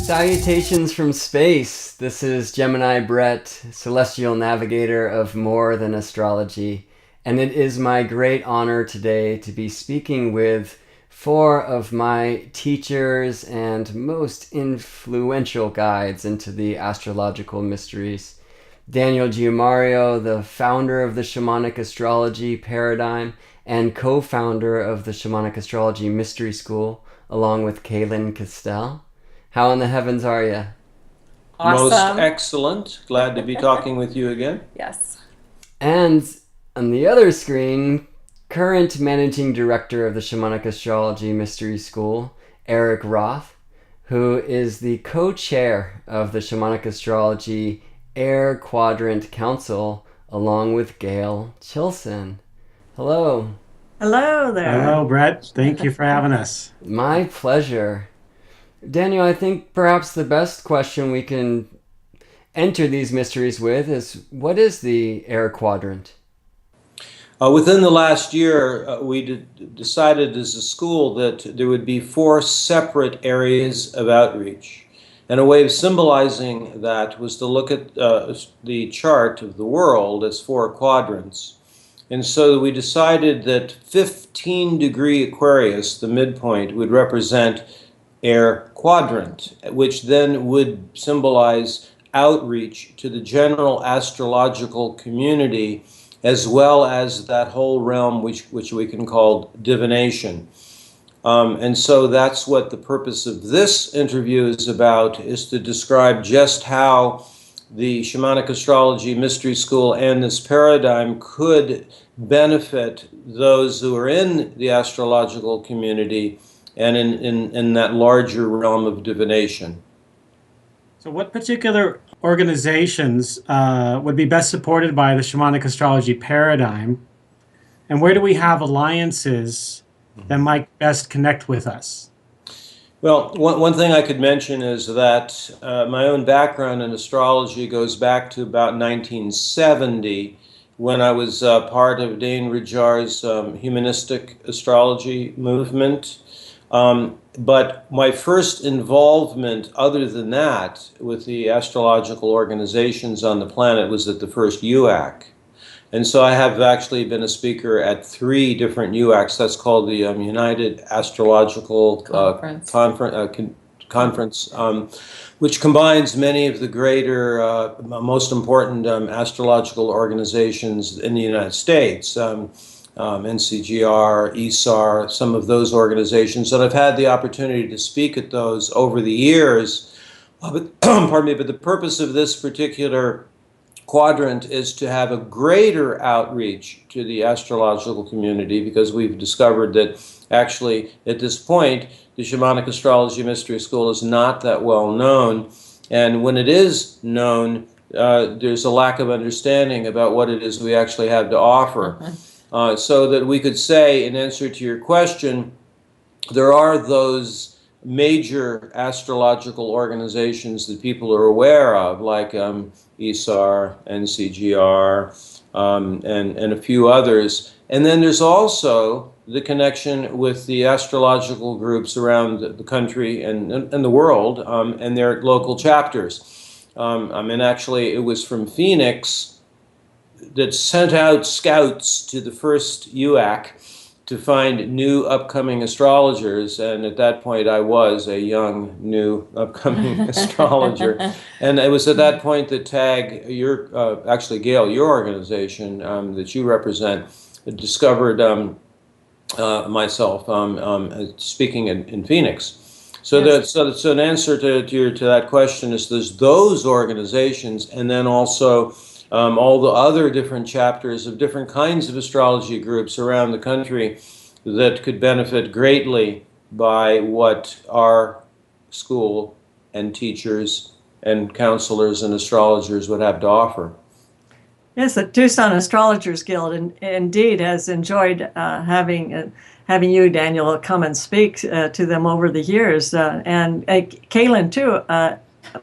Salutations from space. This is Gemini Brett, celestial navigator of more than astrology, and it is my great honor today to be speaking with four of my teachers and most influential guides into the astrological mysteries. Daniel Giamario, the founder of the Shamanic Astrology Paradigm and co-founder of the Shamanic Astrology Mystery School, along with Kaylin Castell. How in the heavens are you? Awesome. Most excellent. Glad to be talking with you again. Yes. And on the other screen, current managing director of the Shamanic Astrology Mystery School, Eric Roth, who is the co-chair of the Shamanic Astrology Air Quadrant Council, along with Gail Chilson. Hello. Hello there. Hello, Brett. Thank you for having us. My pleasure. Daniel, I think perhaps the best question we can enter these mysteries with is, what is the Air Quadrant? Within the last year, we decided as a school that there would be four separate areas of outreach. And a way of symbolizing that was to look at the chart of the world as four quadrants. And so we decided that 15-degree Aquarius, the midpoint, would represent Air Quadrant, which then would symbolize outreach to the general astrological community, as well as that whole realm which we can call divination. And so that's what the purpose of this interview is about, is to describe just how the Shamanic Astrology Mystery School and this paradigm could benefit those who are in the astrological community and in that larger realm of divination. So what particular organizations would be best supported by the Shamanic Astrology Paradigm? And where do we have alliances that might best connect with us? Well, one thing I could mention is that my own background in astrology goes back to about 1970, when I was part of Dane Ridjar's humanistic astrology movement. But my first involvement, other than that, with the astrological organizations on the planet was at the first UAC. And so I have actually been a speaker at 3 different UACs. That's called the United Astrological Conference, which combines many of the greater, most important astrological organizations in the United States. NCGR, ESAR, some of those organizations, and I've had the opportunity to speak at those over the years. Pardon me, but the purpose of this particular quadrant is to have a greater outreach to the astrological community, because we've discovered that actually at this point the Shamanic Astrology Mystery School is not that well known, and when it is known, there's a lack of understanding about what it is we actually have to offer. So that we could say, in answer to your question, there are those major astrological organizations that people are aware of, like ESAR, NCGR, and a few others. And then there's also the connection with the astrological groups around the country and the world, and their local chapters. I mean, actually, it was from Phoenix that sent out scouts to the first UAC to find new upcoming astrologers, and at that point I was a young, new, upcoming astrologer. And it was at that point that TAG, actually Gail, your organization that you represent, discovered myself speaking in Phoenix. So, Yes. so an answer to that question is there's those organizations, and then also all the other different chapters of different kinds of astrology groups around the country that could benefit greatly by what our school and teachers and counselors and astrologers would have to offer. Yes, the Tucson Astrologers Guild indeed has enjoyed having you, Daniel, come and speak to them over the years, and Kaylin too,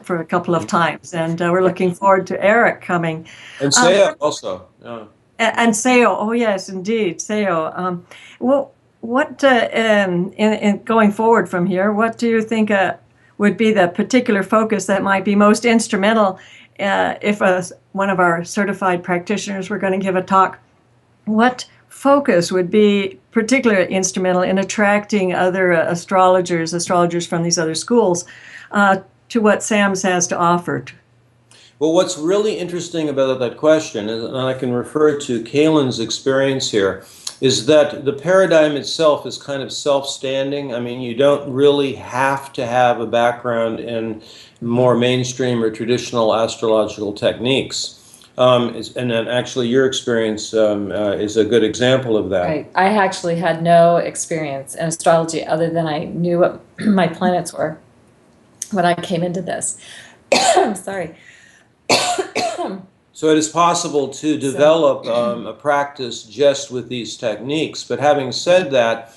for a couple of times, and we're looking forward to Eric coming. And Saya also. And Seo, oh yes, indeed, Seo. Well, what in going forward from here? What do you think? would be the particular focus that might be most instrumental if one of our certified practitioners were going to give a talk? What focus would be particularly instrumental in attracting other astrologers from these other schools to what SAMS has to offer? Well, what's really interesting about that question, and I can refer to Kaylin's experience here, is that the paradigm itself is kind of self-standing. I mean, you don't really have to have a background in more mainstream or traditional astrological techniques. And then actually your experience is a good example of that. Right. I actually had no experience in astrology other than I knew what my planets were when I came into this. I'm sorry. So it is possible to develop a practice just with these techniques. But having said that,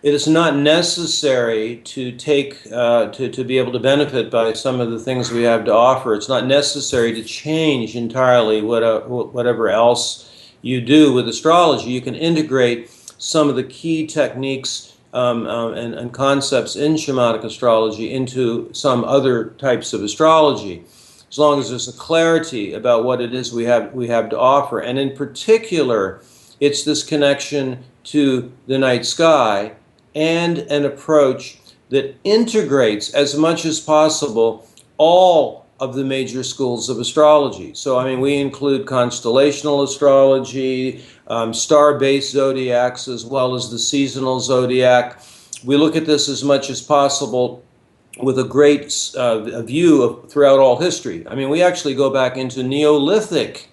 it is not necessary to take to be able to benefit by some of the things we have to offer. It's not necessary to change entirely whatever else you do with astrology. You can integrate some of the key techniques and concepts in shamanic astrology into some other types of astrology, as long as there's a clarity about what it is we have to offer. And in particular, it's this connection to the night sky and an approach that integrates as much as possible all of the major schools of astrology. So, I mean, we include constellational astrology, star-based zodiacs, as well as the seasonal zodiac. We look at this as much as possible with a great view of throughout all history. I mean, we actually go back into Neolithic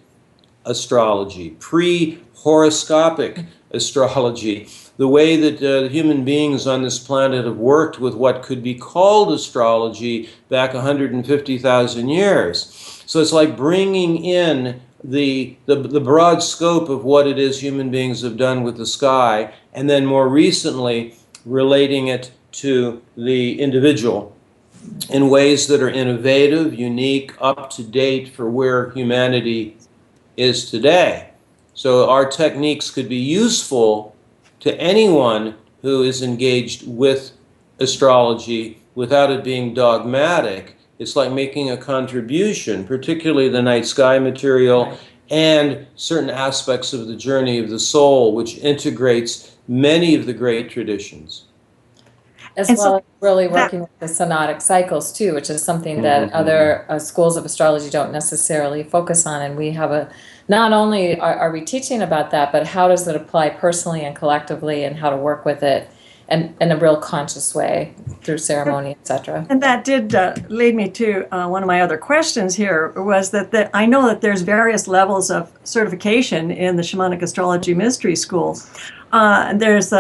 astrology, pre-horoscopic astrology, the way that human beings on this planet have worked with what could be called astrology back 150,000 years. So it's like bringing in the broad scope of what it is human beings have done with the sky, and then more recently relating it to the individual in ways that are innovative, unique, up-to-date for where humanity is today. So our techniques could be useful to anyone who is engaged with astrology without it being dogmatic. It's like making a contribution, particularly the night sky material and certain aspects of the journey of the soul, which integrates many of the great traditions. As well as really working with the synodic cycles too, which is something that other schools of astrology don't necessarily focus on. And we have not only are we teaching about that, but how does it apply personally and collectively, and how to work with it in a real conscious way through ceremony, etc. And that did lead me to one of my other questions here, was that I know that there's various levels of certification in the Shamanic Astrology Mystery School. There's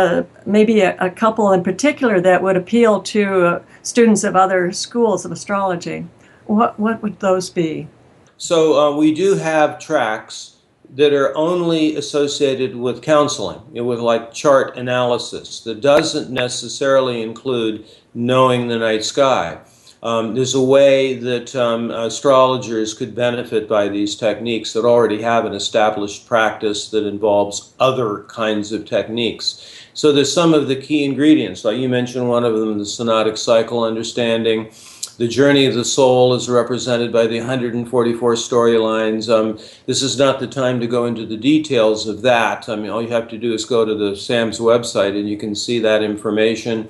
maybe a couple in particular that would appeal to students of other schools of astrology. What would those be? So we do have tracks that are only associated with counseling, with like chart analysis, that doesn't necessarily include knowing the night sky. There's a way that astrologers could benefit by these techniques that already have an established practice that involves other kinds of techniques. So there's some of the key ingredients, like you mentioned one of them, the synodic cycle understanding. The journey of the soul is represented by the 144 storylines. This is not the time to go into the details of that. I mean, all you have to do is go to the SAMS website and you can see that information.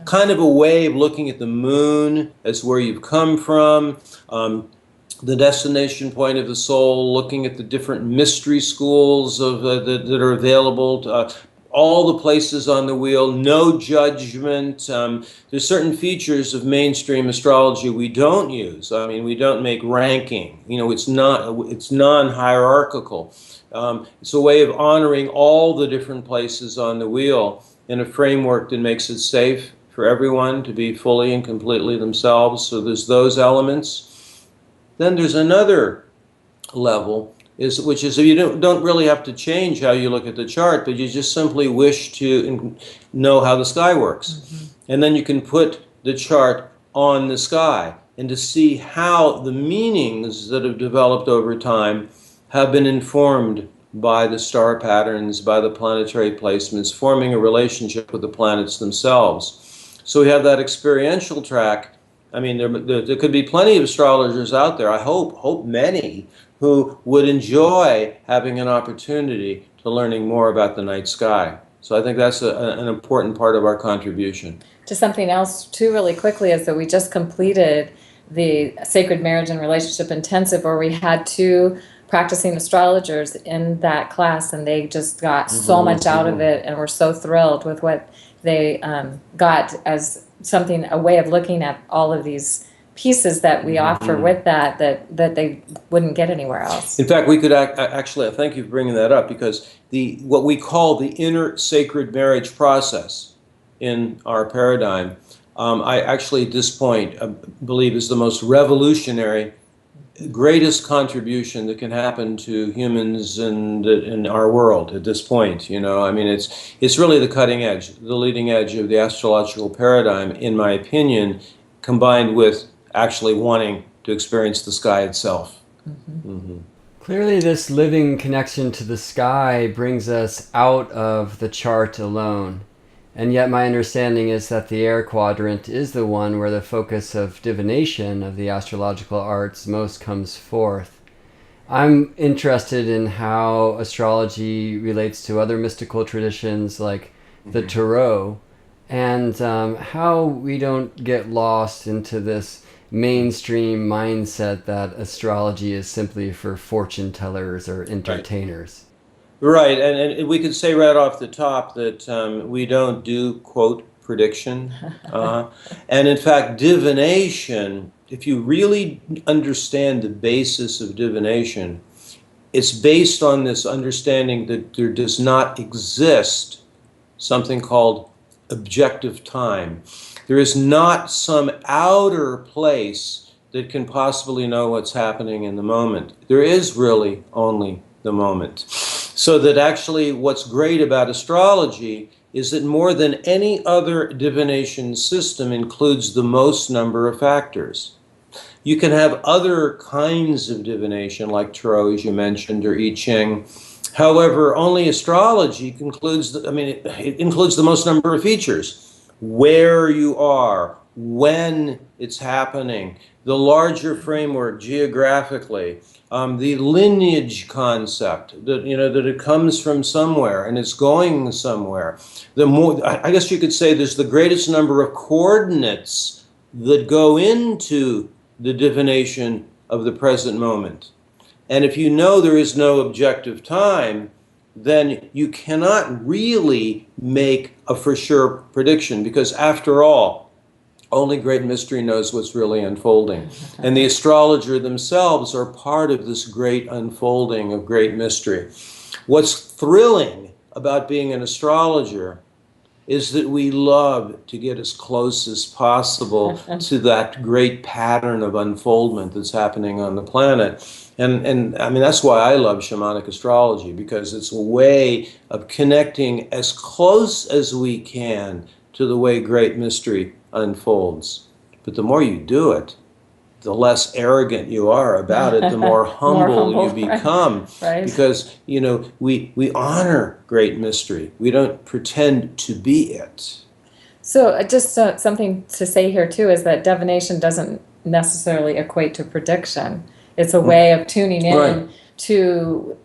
Kind of a way of looking at the moon as where you've come from, the destination point of the soul, looking at the different mystery schools that are available, all the places on the wheel, no judgment. There's certain features of mainstream astrology we don't use. I mean, we don't make ranking. You know, it's non-hierarchical. It's a way of honoring all the different places on the wheel in a framework that makes it safe for everyone to be fully and completely themselves. So there's those elements. Then there's another level, which is you don't really have to change how you look at the chart, but you just simply wish to know how the sky works. Mm-hmm. And then you can put the chart on the sky and to see how the meanings that have developed over time have been informed by the star patterns, by the planetary placements, forming a relationship with the planets themselves. So we have that experiential track I mean, there could be plenty of astrologers out there, I hope many, who would enjoy having an opportunity to learning more about the night sky. So I think that's an important part of our contribution. Just something else, too, really quickly, is that we just completed the Sacred Marriage and Relationship Intensive, where we had 2 practicing astrologers in that class, and they just got so much out of it, and were so thrilled with what they got as something, a way of looking at all of these pieces that we offer with that they wouldn't get anywhere else. In fact, we could actually, thank you for bringing that up, because what we call the inner sacred marriage process in our paradigm, I actually at this point believe is the most revolutionary, greatest contribution that can happen to humans and in our world at this point. You know, I mean, it's really the cutting edge, the leading edge of the astrological paradigm, in my opinion, combined with actually wanting to experience the sky itself. Clearly, this living connection to the sky brings us out of the chart alone. And yet my understanding is that the Air Quadrant is the one where the focus of divination, of the astrological arts, most comes forth. I'm interested in how astrology relates to other mystical traditions like the Tarot, and how we don't get lost into this mainstream mindset that astrology is simply for fortune tellers or entertainers. Right, and we could say right off the top that we don't do, quote, prediction. And in fact, divination, if you really understand the basis of divination, it's based on this understanding that there does not exist something called objective time. There is not some outer place that can possibly know what's happening in the moment. There is really only the moment. So that actually what's great about astrology is that more than any other divination system includes the most number of factors. You can have other kinds of divination like Tarot, as you mentioned, or I Ching. However, only astrology includes it includes the most number of features. Where you are, when it's happening, the larger framework geographically, the lineage concept that that it comes from somewhere and it's going somewhere. The more, I guess you could say, there's the greatest number of coordinates that go into the divination of the present moment. And if you know there is no objective time, then you cannot really make a for sure prediction, because after all, only great mystery knows what's really unfolding. And the astrologer themselves are part of this great unfolding of great mystery. What's thrilling about being an astrologer is that we love to get as close as possible to that great pattern of unfoldment that's happening on the planet. And I mean, that's why I love shamanic astrology, because it's a way of connecting as close as we can to the way great mystery unfolds. But the more you do it, the less arrogant you are about it, the more humble you become. Right. Because, we honor great mystery. We don't pretend to be it. So just something to say here, too, is that divination doesn't necessarily equate to prediction. It's a way of tuning in Right. to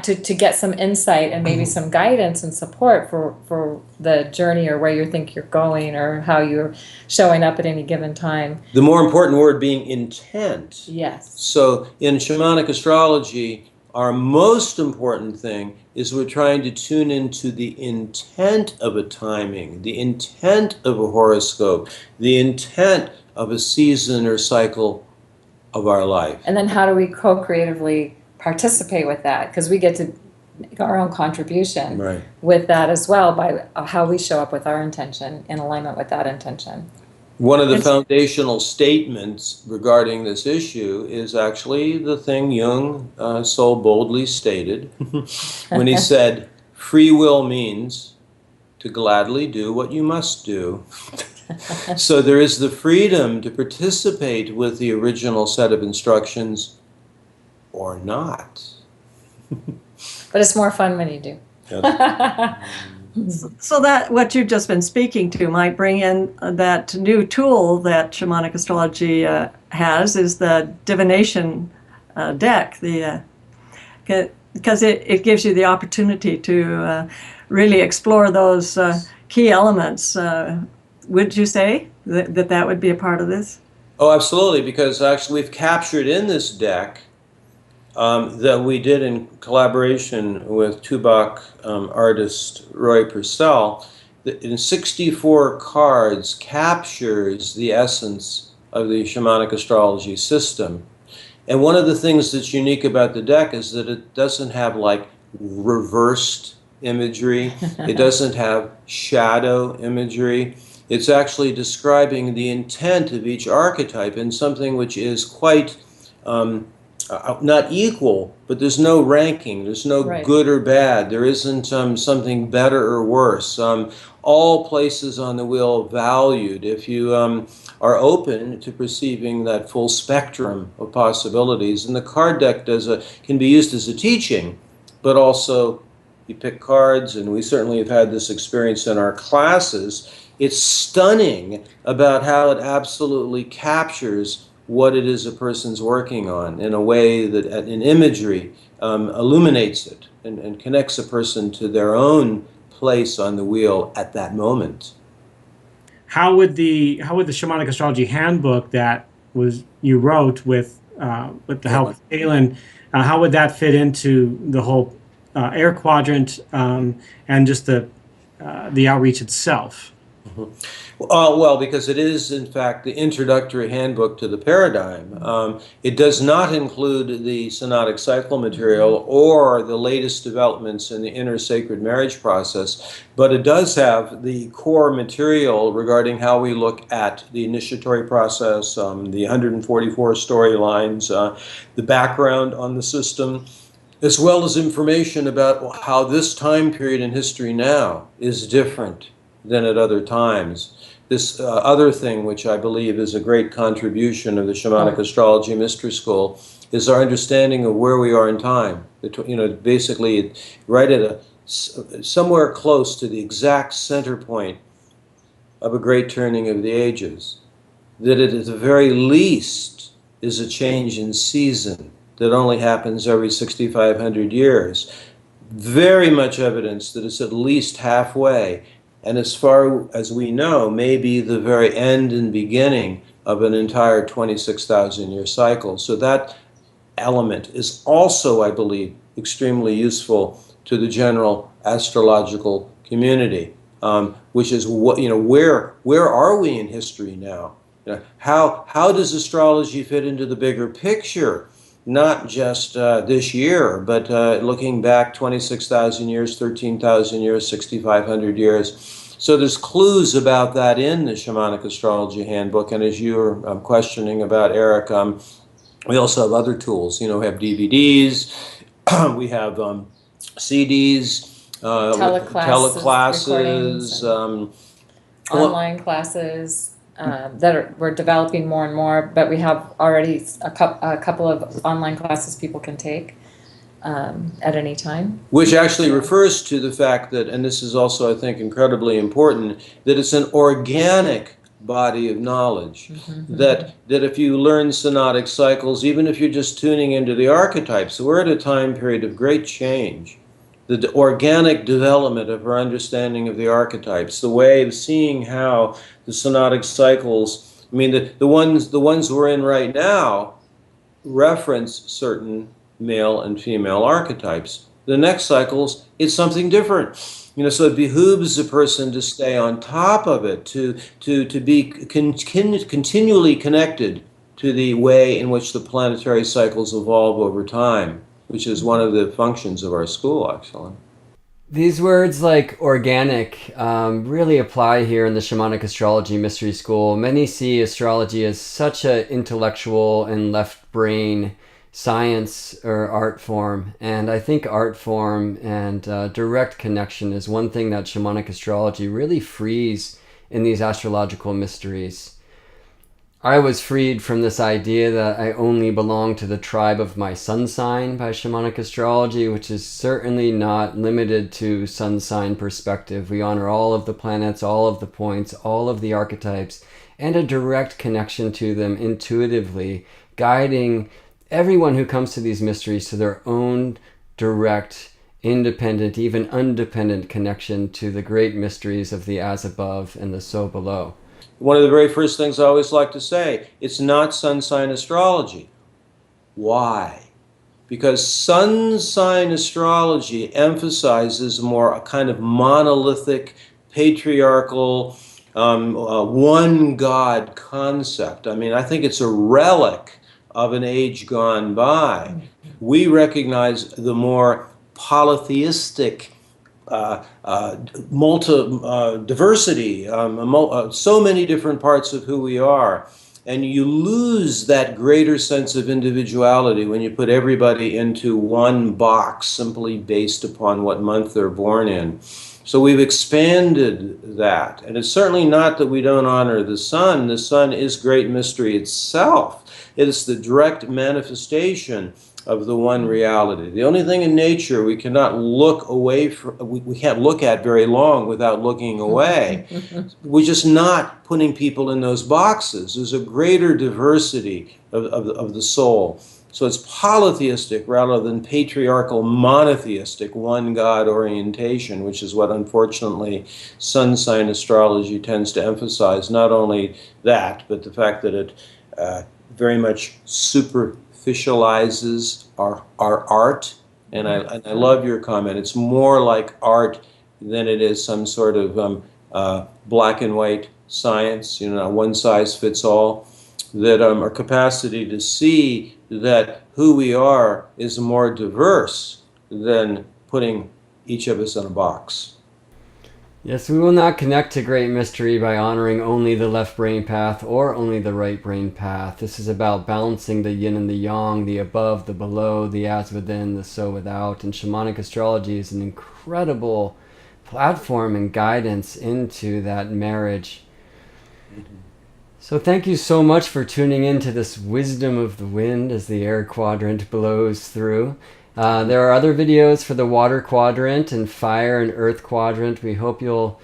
to get some insight and maybe some guidance and support for the journey, or where you think you're going, or how you're showing up at any given time. The more important word being intent. Yes. So in shamanic astrology, our most important thing is we're trying to tune into the intent of a timing, the intent of a horoscope, the intent of a season or cycle of our life. And then how do we co-creatively participate with that? Because we get to make our own contribution Right. with that as well, by how we show up with our intention, in alignment with that intention. One of the foundational statements regarding this issue is actually the thing Jung so boldly stated when he said, free will means to gladly do what you must do. So there is the freedom to participate with the original set of instructions or not. But it's more fun when you do. Yes. So that what you've just been speaking to might bring in that new tool that shamanic astrology has is the divination deck. Because it gives you the opportunity to really explore those key elements. Would you say that would be a part of this? Oh, absolutely, because actually we've captured in this deck that we did in collaboration with Tubac artist Roy Purcell, that in 64 cards captures the essence of the shamanic astrology system. And one of the things that's unique about the deck is that it doesn't have like reversed imagery. It doesn't have shadow imagery. It's actually describing the intent of each archetype in something which is quite not equal, but there's no ranking. There's no good or bad. There isn't something better or worse. All places on the wheel valued. If you are open to perceiving that full spectrum of possibilities, and the card deck can be used as a teaching, but also you pick cards, and we certainly have had this experience in our classes. It's stunning about how it absolutely captures what it is a person's working on in a way that, in imagery, illuminates it and connects a person to their own place on the wheel at that moment. How would the Shamanic Astrology Handbook that you wrote with the help of Kaylin, how would that fit into the whole Air Quadrant and just the outreach itself? Well, because it is, in fact, the introductory handbook to the paradigm. It does not include the synodic cycle material or the latest developments in the inner sacred marriage process, but it does have the core material regarding how we look at the initiatory process, the 144 storylines, the background on the system, as well as information about how this time period in history now is different than at other times. This other thing, which I believe is a great contribution of the Shamanic Astrology Mystery School, is our understanding of where we are in time. Basically, right at somewhere close to the exact center point of a great turning of the ages. That it, at the very least, is a change in season that only happens every 6,500 years. Very much evidence that it's at least halfway. And as far as we know, maybe the very end and beginning of an entire 26,000-year cycle. So that element is also, I believe, extremely useful to the general astrological community, which is where are we in history now? How does astrology fit into the bigger picture? Not just this year, but looking back 26,000 years, 13,000 years, 6,500 years. So there's clues about that in the Shamanic Astrology Handbook. And as you were questioning about, Eric, we also have other tools. We have DVDs, we have CDs, teleclasses, online classes. We're developing more and more, but we have already a couple of online classes people can take at any time. Which actually refers to the fact that, and this is also, I think, incredibly important, that it's an organic body of knowledge. That if you learn synodic cycles, even if you're just tuning into the archetypes, we're at a time period of great change. The organic development of our understanding of the archetypes, the way of seeing how the synodic cycles, the ones we're in right now reference certain male and female archetypes. The next cycles, it's something different. So it behooves a person to stay on top of it, to be continually connected to the way in which the planetary cycles evolve over time, which is one of the functions of our school, actually. These words like organic really apply here in the Shamanic Astrology Mystery School. Many see astrology as such an intellectual and left brain science or art form. And I think art form and direct connection is one thing that Shamanic Astrology really frees in these astrological mysteries. I was freed from this idea that I only belong to the tribe of my sun sign by shamanic astrology, which is certainly not limited to sun sign perspective. We honor all of the planets, all of the points, all of the archetypes, and a direct connection to them intuitively, guiding everyone who comes to these mysteries to their own direct, independent, even undependent connection to the great mysteries of the as above and the so below. One of the very first things I always like to say, it's not sun sign astrology. Why? Because sun sign astrology emphasizes more a kind of monolithic, patriarchal, one God concept. I mean, I think it's a relic of an age gone by. We recognize the more polytheistic diversity, so many different parts of who we are. And you lose that greater sense of individuality when you put everybody into one box simply based upon what month they're born in. So we've expanded that. And it's certainly not that we don't honor the sun. The sun is great mystery itself. It is the direct manifestation of the one reality. The only thing in nature we cannot look away from, we can't look at very long without looking away. We're just not putting people in those boxes. There's a greater diversity of the soul. So it's polytheistic rather than patriarchal, monotheistic, one God orientation, which is what unfortunately sun sign astrology tends to emphasize. Not only that, but the fact that it very much superficializes our art. And I love your comment. It's more like art than it is some sort of black and white science, one size fits all. That our capacity to see that who we are is more diverse than putting each of us in a box. Yes, we will not connect to great mystery by honoring only the left brain path or only the right brain path. This is about balancing the yin and the yang, the above, the below, the as within, the so without. And shamanic astrology is an incredible platform and guidance into that marriage. So thank you so much for tuning in to this wisdom of the wind as the air quadrant blows through. There are other videos for the water quadrant and fire and earth quadrant. We hope you'll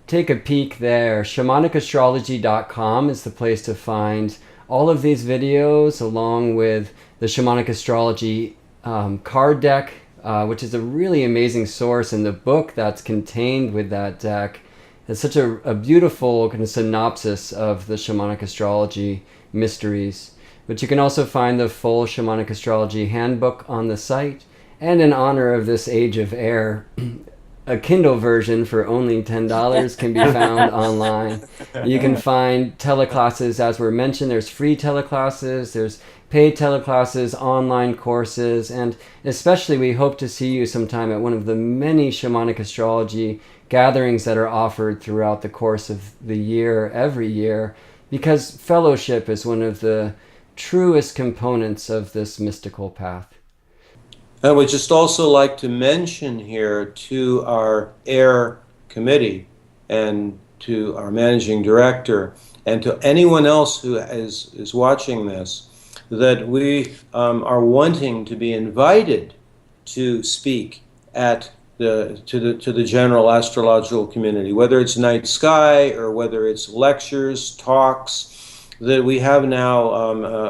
take a peek there. Shamanicastrology.com is the place to find all of these videos along with the Shamanic Astrology card deck, which is a really amazing source, and the book that's contained with that deck. It's such a beautiful kind of synopsis of the Shamanic Astrology mysteries. But you can also find the full Shamanic Astrology Handbook on the site. And in honor of this age of air, a Kindle version for only $10 can be found online. You can find teleclasses, as were mentioned. There's free teleclasses, there's paid teleclasses, online courses, and especially we hope to see you sometime at one of the many Shamanic Astrology gatherings that are offered throughout the course of the year, every year, because fellowship is one of the truest components of this mystical path. I would just also like to mention here to our AIR committee and to our managing director and to anyone else who is watching this that we are wanting to be invited to speak at to the general astrological community, whether it's night sky or whether it's lectures, talks. That we have now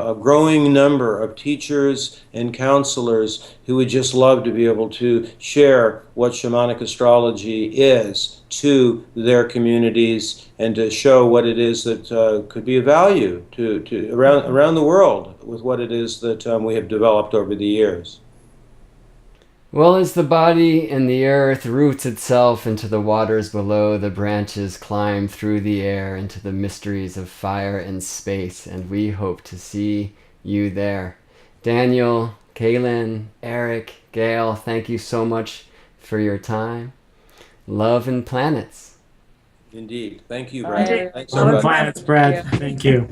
a growing number of teachers and counselors who would just love to be able to share what shamanic astrology is to their communities and to show what it is that could be of value to around the world with what it is that we have developed over the years. Well, as the body in the earth roots itself into the waters below, the branches climb through the air into the mysteries of fire and space, and we hope to see you there. Daniel, Kaylin, Eric, Gail, thank you so much for your time. Love and planets. Indeed. Thank you, Brad. Thanks, Love and everybody. planets, Brad. Thank you.